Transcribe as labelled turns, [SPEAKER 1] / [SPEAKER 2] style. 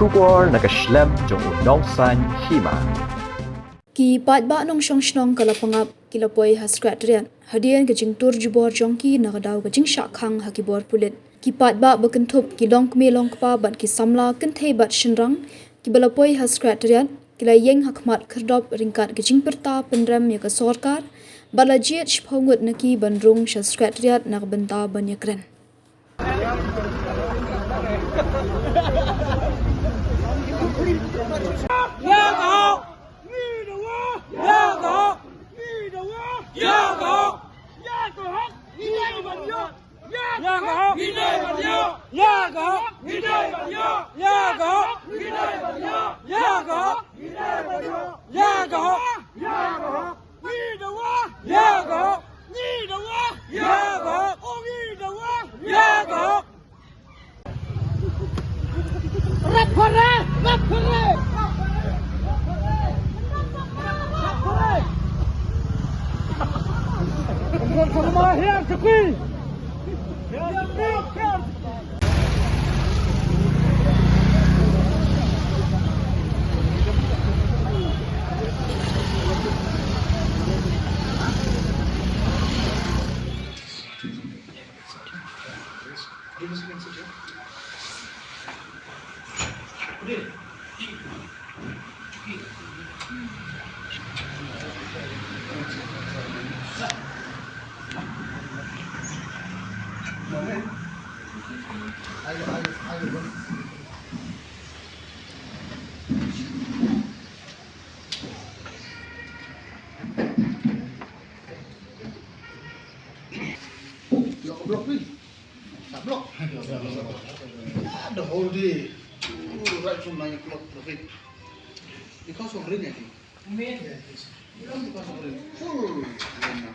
[SPEAKER 1] Shubor nakaslem jong unongsan Hima.
[SPEAKER 2] Ki Paidbah nong shnong ka Lapangap kilapoi ha Secretariat hadian ka jing tur jubor jongki nakadaw ka jing Shah khang ha kibor pulit. Ki Paidbah bekentup ki long kme long kpa ban ki samla kenthe bat shinrang ki balapoi ha Secretariat kila Ïeng Hakhmat Khyrdop ringkat ka jing perta penrem ya ka sorkar bala Jied Hapoh Ngut naki ban Rung Shah Secretariat nak benta ban yakren.
[SPEAKER 3] Block please. Stop block. The whole day. Right from 9 o'clock traffic. Because of rain, I think. Because of rain. Full rain now.